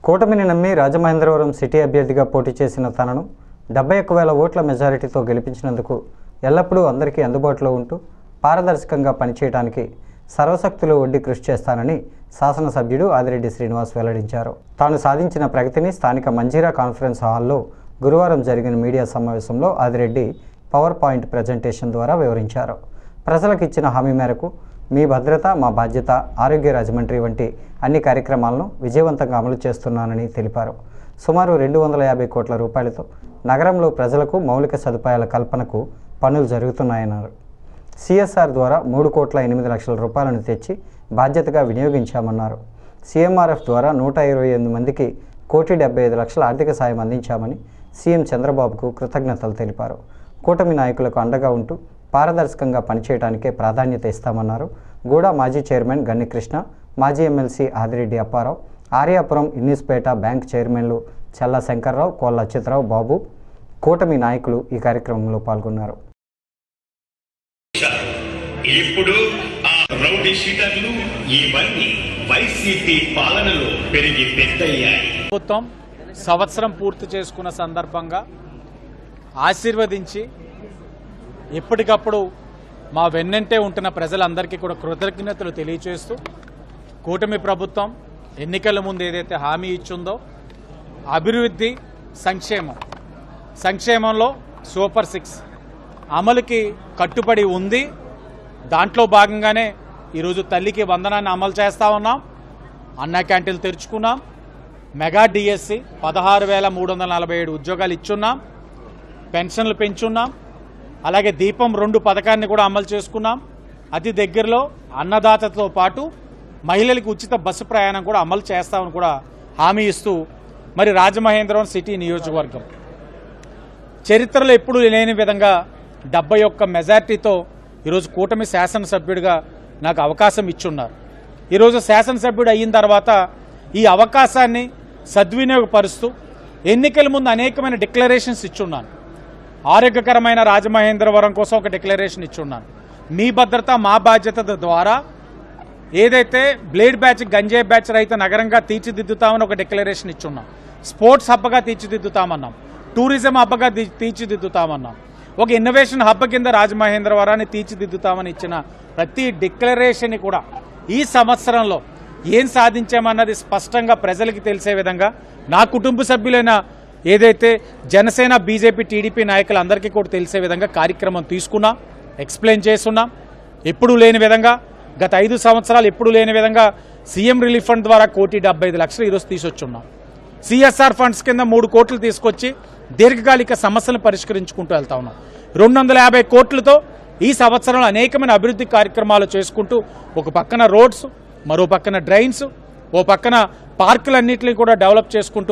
కూటమిని నమ్మి రాజమహేంద్రవరం సిటీ అభ్యర్థిగా పోటీ చేసిన తనను 71,000 ఓట్ల మెజారిటీతో గెలిపించినందుకు ఎల్లప్పుడూ అందరికీ అందుబాటులో ఉంటూ పారదర్శకంగా పనిచేయడానికి సర్వశక్తులు ఒడ్డి కృషి చేస్తానని శాసనసభ్యుడు ఆదిరెడ్డి శ్రీనివాస్ వెల్లడించారు. తాను సాధించిన ప్రగతిని స్థానిక మంజీరా కాన్ఫరెన్స్ హాల్లో గురువారం జరిగిన మీడియా సమావేశంలో ఆదిరెడ్డి పవర్ పాయింట్ ప్రజెంటేషన్ ద్వారా వివరించారు. ప్రజలకు ఇచ్చిన హామీ మేరకు మీ భద్రత మా బాధ్యత, ఆరోగ్య రాజమండ్రి వంటి అన్ని కార్యక్రమాలను విజయవంతంగా అమలు చేస్తున్నానని తెలిపారు. సుమారు 250 కోట్ల రూపాయలతో నగరంలో ప్రజలకు మౌలిక సదుపాయాల కల్పనకు పనులు జరుగుతున్నాయన్నారు. సిఎస్ఆర్ ద్వారా 3,08,00,000 రూపాయలను తెచ్చి బాధ్యతగా వినియోగించామన్నారు. సీఎంఆర్ఎఫ్ ద్వారా 128 మందికి 1,75,00,000 ఆర్థిక సాయం అందించామని సీఎం చంద్రబాబుకు కృతజ్ఞతలు తెలిపారు. కూటమి నాయకులకు అండగా ఉంటూ పారదర్శకంగా పనిచేయడానికే ప్రాధాన్యత ఇస్తామన్నారు. గూడా మాజీ చైర్మన్ గన్నికృష్ణ, మాజీ ఎమ్మెల్సీ ఆదిరెడ్డి అప్పారావు, ఆర్యాపురం ఇన్నిస్పేట బ్యాంక్ చైర్మన్లు చల్లా శంకర్రావు, కోళ్ళ అచ్యుతరావు బాబు, కూటమి నాయకులు ఈ కార్యక్రమంలో పాల్గొన్నారు. ఇప్పుడు ఆ రౌడీ షీటర్లు ఇవన్నీ వైసీపీ పాలనలో పెరిగి పెద్దయ్యాయి. ప్రభుత్వం సంవత్సరం పూర్తి చేసుకున్న సందర్భంగా ఆశీర్వదించి ఎప్పటికప్పుడు మా వెన్నంటే ఉంటున్న ప్రజలందరికీ కూడా కృతజ్ఞతలు తెలియజేస్తూ కూటమి ప్రభుత్వం ఎన్నికల ముందు ఏదైతే హామీ ఇచ్చిందో అభివృద్ధి, సంక్షేమంలో సూపర్ 6 అమలుకి కట్టుబడి ఉంది. దాంట్లో భాగంగానే ఈరోజు తల్లికి వందనాన్ని అమలు చేస్తూ ఉన్నాం. అన్నా క్యాంటీన్లు తెరుచుకున్నాం. మెగా డిఎస్సి 16,347 ఉద్యోగాలు ఇచ్చున్నాం. పెన్షన్లు పెంచున్నాం. అలాగే దీపం 2 పథకాన్ని కూడా అమలు చేసుకున్నాం. అతి దగ్గరలో అన్నదాతతో పాటు మహిళలకు ఉచిత బస్సు ప్రయాణం కూడా అమలు చేస్తామని కూడా హామీ ఇస్తూ మరి రాజమహేంద్రవరం సిటీ నియోజకవర్గం చరిత్రలో ఎప్పుడూ లేని విధంగా 71 మెజార్టీతో ఈరోజు కూటమి శాసనసభ్యుడిగా నాకు అవకాశం ఇచ్చున్నారు. ఈరోజు శాసనసభ్యుడు అయిన తర్వాత ఈ అవకాశాన్ని సద్వినియోగపరుస్తూ ఎన్నికల ముందు అనేకమైన డిక్లరేషన్స్ ఇచ్చున్నాను. ఆరోగ్యకరమైన రాజమహేంద్రవరం కోసం ఒక డిక్లరేషన్ ఇచ్చున్నాను. మీ భద్రత మా బాధ్యత ద్వారా ఏదైతే బ్లేడ్ బ్యాచ్, గంజాయి బ్యాచ్ రహిత నగరంగా తీర్చిదిద్దుతామని ఒక డిక్లరేషన్ ఇచ్చున్నాం. స్పోర్ట్స్ హబ్గా తీర్చిదిద్దుతామన్నాం. టూరిజం హబ్గా తీర్చిదిద్దుతామన్నాం. ఒక ఇన్నోవేషన్ హబ్ కింద రాజమహేంద్రవరాన్ని తీర్చిదిద్దుతామని ఇచ్చిన ప్రతి డిక్లరేషన్ కూడా ఈ సంవత్సరంలో ఏం సాధించామన్నది స్పష్టంగా ప్రజలకి తెలిసే విధంగా నా కుటుంబ సభ్యులైన ఏదైతే జనసేన, బీజేపీ, టీడీపీ నాయకులందరికీ కూడా తెలిసే విధంగా కార్యక్రమం తీసుకున్నాం, ఎక్స్ప్లెయిన్ చేస్తున్నాం. ఎప్పుడూ లేని విధంగా గత 5 సంవత్సరాలు ఎప్పుడూ లేని విధంగా సీఎం రిలీఫ్ ఫండ్ ద్వారా 1,75,00,000 ఈరోజు తీసుకొచ్చున్నాం. సిఎస్ఆర్ ఫండ్స్ కింద 3 కోట్లు తీసుకొచ్చి దీర్ఘకాలిక సమస్యలను పరిష్కరించుకుంటూ వెళ్తా ఉన్నాం. 250 కోట్లతో ఈ సంవత్సరంలో అనేకమైన అభివృద్ధి కార్యక్రమాలు చేసుకుంటూ ఒక పక్కన రోడ్స్, మరో పక్కన డ్రైన్స్, ఓ పక్కన పార్కులన్నింటినీ కూడా డెవలప్ చేసుకుంటూ